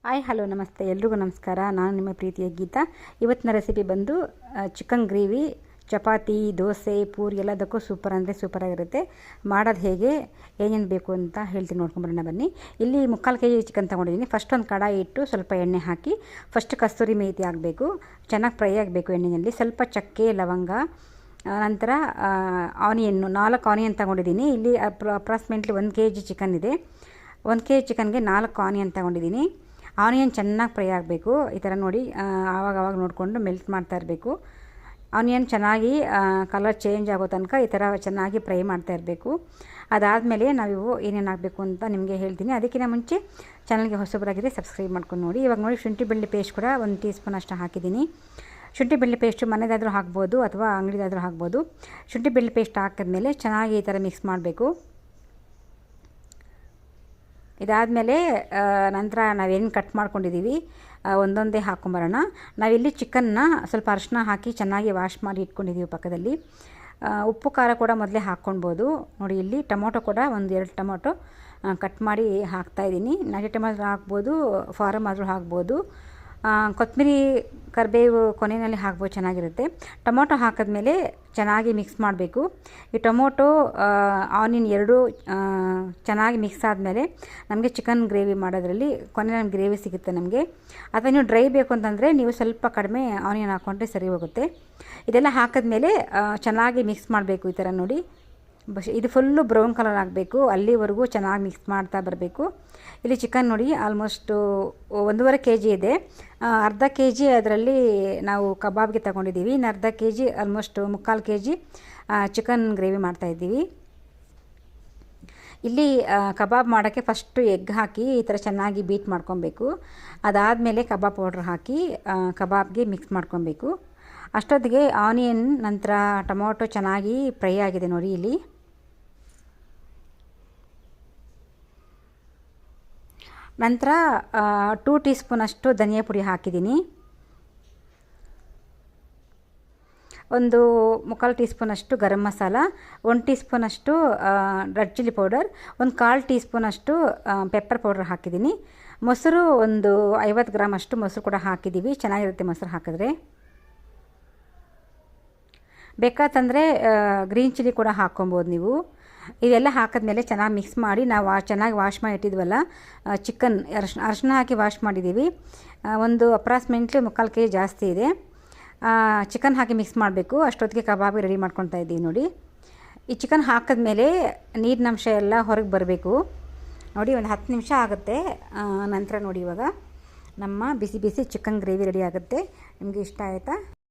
Hi hello ನಮಸ್ತೆ ಎಲ್ರಿಗೂ ನಮಸ್ಕಾರ. ನಾನು ನಿಮ್ಮ ಪ್ರೀತಿಯ ಗೀತಾ. ಇವತ್ತಿನ ರೆಸಿಪಿ ಬಂದು ಚಿಕನ್ ಗ್ರೇವಿ ಚಪಾತಿ, ದೋಸೆ, ಪೂರಿ ಎಲ್ಲದಕ್ಕೂ ಸೂಪರ್ ಅಂದರೆ ಸೂಪರಾಗಿರುತ್ತೆ. ಮಾಡೋದು ಹೇಗೆ, ಏನೇನು ಬೇಕು ಅಂತ ಹೇಳ್ತೀನಿ, ನೋಡ್ಕೊಂಬರೋಣ ಬನ್ನಿ. ಇಲ್ಲಿ 3/4 kg ಚಿಕನ್ ತೊಗೊಂಡಿದ್ದೀನಿ. ಫಸ್ಟ್ ಒಂದು ಕಡಾಯಿ ಇಟ್ಟು ಸ್ವಲ್ಪ ಎಣ್ಣೆ ಹಾಕಿ ಫಸ್ಟ್ ಕಸ್ತೂರಿ ಮೇಥಿ ಹಾಕಬೇಕು. ಚೆನ್ನಾಗಿ ಫ್ರೈ ಆಗಬೇಕು ಎಣ್ಣೆಯಲ್ಲಿ. ಸ್ವಲ್ಪ ಚಕ್ಕೆ, ಲವಂಗ, ನಂತರ ಆನಿಯನ್ನು 4 ಆನಿಯನ್ ತೊಗೊಂಡಿದ್ದೀನಿ. ಇಲ್ಲಿ ಅಪ್ರಾಕ್ಸಿಮೇಟ್ಲಿ 1 kg ಚಿಕನ್ ಇದೆ. 1 kg ಚಿಕನ್ಗೆ 4 ಆನಿಯನ್ ತೊಗೊಂಡಿದ್ದೀನಿ. ಆನಿಯನ್ ಚೆನ್ನಾಗಿ ಫ್ರೈ ಆಗಬೇಕು. ಈ ಥರ ನೋಡಿ ಆವಾಗ ನೋಡಿಕೊಂಡು ಮೆಲ್ಟ್ ಮಾಡ್ತಾ ಇರಬೇಕು. ಆನಿಯನ್ ಚೆನ್ನಾಗಿ ಕಲರ್ ಚೇಂಜ್ ಆಗೋ ತನಕ ಈ ಥರ ಚೆನ್ನಾಗಿ ಫ್ರೈ ಮಾಡ್ತಾ ಇರಬೇಕು. ಅದಾದಮೇಲೆ ನಾವಿವು ಏನೇನು ಹಾಕಬೇಕು ಅಂತ ನಿಮಗೆ ಹೇಳ್ತೀನಿ. ಅದಕ್ಕಿಂತ ಮುಂಚೆ ಚಾನಲ್ಗೆ ಹೊಸಬರಾಗಿದೆ ಸಬ್ಸ್ಕ್ರೈಬ್ ಮಾಡ್ಕೊಂಡು ನೋಡಿ. ಇವಾಗ ನೋಡಿ ಶುಂಠಿ ಬೆಳ್ಳುಳ್ಳಿ ಪೇಸ್ಟ್ ಕೂಡ 1 ಟೀ ಸ್ಪೂನ್ ಅಷ್ಟು ಹಾಕಿದ್ದೀನಿ. ಶುಂಠಿ ಬೆಳ್ಳುಳ್ಳಿ ಪೇಸ್ಟು ಮನೆಯದಾದರೂ ಹಾಕ್ಬೋದು ಅಥವಾ ಅಂಗಡಿದಾದರೂ ಹಾಕ್ಬೋದು. ಶುಂಠಿ ಬೆಳ್ಳುಳ್ಳಿ ಪೇಸ್ಟ್ ಹಾಕಿದ್ಮೇಲೆ ಚೆನ್ನಾಗಿ ಈ ಥರ ಮಿಕ್ಸ್ ಮಾಡಬೇಕು. ಇದಾದಮೇಲೆ ನಂತರ ನಾವೇನು ಕಟ್ ಮಾಡ್ಕೊಂಡಿದ್ದೀವಿ ಒಂದೊಂದೇ ಹಾಕ್ಕೊಂಬರೋಣ. ನಾವಿಲ್ಲಿ ಚಿಕನ್ನ ಸ್ವಲ್ಪ ಅರಿಶಿನ ಹಾಕಿ ಚೆನ್ನಾಗಿ ವಾಶ್ ಮಾಡಿ ಇಟ್ಕೊಂಡಿದ್ದೀವಿ ಪಕ್ಕದಲ್ಲಿ. ಉಪ್ಪು ಖಾರ ಕೂಡ ಮೊದಲೇ ಹಾಕ್ಕೊಳ್ಬೋದು. ನೋಡಿ ಇಲ್ಲಿ ಟೊಮೊಟೊ ಕೂಡ 1-2 ಟೊಮೊಟೊ ಕಟ್ ಮಾಡಿ ಹಾಕ್ತಾಯಿದ್ದೀನಿ. ನಾಟಿ ಟೊಮೊಟೊ ಹಾಕ್ಬೋದು, ಫಾರಮ್ ಆದರೂ ಹಾಕ್ಬೋದು. ಕೊತ್ತಂಬರಿ, ಕರಿಬೇವು ಕೊನೆಯಲ್ಲಿ ಹಾಕ್ಬೋದು, ಚೆನ್ನಾಗಿರುತ್ತೆ. ಟೊಮೊಟೊ ಹಾಕಿದ್ಮೇಲೆ ಚೆನ್ನಾಗಿ ಮಿಕ್ಸ್ ಮಾಡಬೇಕು. ಈ ಟೊಮೊಟೊ ಆನಿಯನ್ ಎರಡೂ ಚೆನ್ನಾಗಿ ಮಿಕ್ಸ್ ಆದಮೇಲೆ ನಮಗೆ ಚಿಕನ್ ಗ್ರೇವಿ ಮಾಡೋದ್ರಲ್ಲಿ ಕೊನೆಯಲ್ಲಿ ಗ್ರೇವಿ ಸಿಗುತ್ತೆ ನಮಗೆ. ಅಥವಾ ನೀವು ಡ್ರೈ ಬೇಕು ಅಂತಂದರೆ ನೀವು ಸ್ವಲ್ಪ ಕಡಿಮೆ ಆನಿಯನ್ ಹಾಕ್ಕೊಂಡ್ರೆ ಸರಿ ಹೋಗುತ್ತೆ. ಇದೆಲ್ಲ ಹಾಕಿದ್ಮೇಲೆ ಚೆನ್ನಾಗಿ ಮಿಕ್ಸ್ ಮಾಡಬೇಕು. ಈ ಥರ ನೋಡಿ ಇದು ಫುಲ್ಲು ಬ್ರೌನ್ ಕಲರ್ ಆಗಬೇಕು. ಅಲ್ಲಿವರೆಗೂ ಚೆನ್ನಾಗಿ ಮಿಕ್ಸ್ ಮಾಡ್ತಾ ಬರಬೇಕು. ಇಲ್ಲಿ ಚಿಕನ್ ನೋಡಿ ಆಲ್ಮೋಸ್ಟು 1.5 kg ಇದೆ. ಅರ್ಧ kg ಅದರಲ್ಲಿ ನಾವು ಕಬಾಬ್ಗೆ ತಗೊಂಡಿದ್ದೀವಿ. ಇನ್ನು ಅರ್ಧ kg almost 3/4 kg chicken gravy ಮಾಡ್ತಾಯಿದ್ದೀವಿ. ಇಲ್ಲಿ ಕಬಾಬ್ ಮಾಡೋಕ್ಕೆ ಫಸ್ಟು ಎಗ್ ಹಾಕಿ ಈ ಥರ ಚೆನ್ನಾಗಿ ಬೀಟ್ ಮಾಡ್ಕೊಬೇಕು. ಅದಾದಮೇಲೆ ಕಬಾಬ್ ಪೌಡ್ರ್ ಹಾಕಿ ಕಬಾಬ್ಗೆ ಮಿಕ್ಸ್ ಮಾಡ್ಕೊಬೇಕು. ಅಷ್ಟೊತ್ತಿಗೆ ಆನಿಯನ್ ನಂತರ ಟೊಮೊಟೊ ಚೆನ್ನಾಗಿ ಫ್ರೈ ಆಗಿದೆ ನೋಡಿ. ಇಲ್ಲಿ ನಂತರ 2 ಟೀ ಸ್ಪೂನ್ ಅಷ್ಟು ಧನಿಯಾ ಪುಡಿ ಹಾಕಿದ್ದೀನಿ. 1/4 ಟೀ ಸ್ಪೂನ್ ಅಷ್ಟು ಗರಂ ಮಸಾಲ, 1 ಟೀ ಸ್ಪೂನ್ ಅಷ್ಟು red chilli powder, 1/4 tea spoon ಅಷ್ಟು ಪೆಪ್ಪರ್ ಪೌಡರ್ ಹಾಕಿದ್ದೀನಿ. ಮೊಸರು 50 ಗ್ರಾಮ್ ಅಷ್ಟು ಮೊಸರು ಕೂಡ ಹಾಕಿದ್ದೀವಿ. ಚೆನ್ನಾಗಿರುತ್ತೆ ಮೊಸರು ಹಾಕಿದ್ರೆ. ಬೇಕಾತಂದರೆ ಗ್ರೀನ್ ಚಿಲ್ಲಿ ಕೂಡ ಹಾಕ್ಕೊಬೋದು ನೀವು. ಇದೆಲ್ಲ ಹಾಕಿದ್ಮೇಲೆ ಚೆನ್ನಾಗಿ ಮಿಕ್ಸ್ ಮಾಡಿ ನಾವು ಚೆನ್ನಾಗಿ ವಾಶ್ ಮಾಡಿ ಇಟ್ಟಿದ್ವಲ್ಲ ಚಿಕನ್, ಅರಿಶಿನ ಹಾಕಿ ವಾಶ್ ಮಾಡಿದ್ದೀವಿ. ಅಪ್ರಾಕ್ಸಿಮೇಟ್ಲಿ 3/4 kg ಜಾಸ್ತಿ ಇದೆ. ಚಿಕನ್ ಹಾಕಿ ಮಿಕ್ಸ್ ಮಾಡಬೇಕು. ಅಷ್ಟೊತ್ತಿಗೆ ಕಬಾಬಿ ರೆಡಿ ಮಾಡ್ಕೊತಾ ಇದ್ದೀವಿ ನೋಡಿ. ಈ ಚಿಕನ್ ಹಾಕಿದ್ಮೇಲೆ ನೀರಿನಂಶ ಎಲ್ಲ ಹೊರಗೆ ಬರಬೇಕು ನೋಡಿ. ಒಂದು 10 ನಿಮಿಷ ಆಗುತ್ತೆ. ನಂತರ ನೋಡಿ ಇವಾಗ ನಮ್ಮ ಬಿಸಿ ಬಿಸಿ ಚಿಕನ್ ಗ್ರೇವಿ ರೆಡಿ ಆಗುತ್ತೆ. ನಿಮಗೆ ಇಷ್ಟ ಆಯಿತಾ?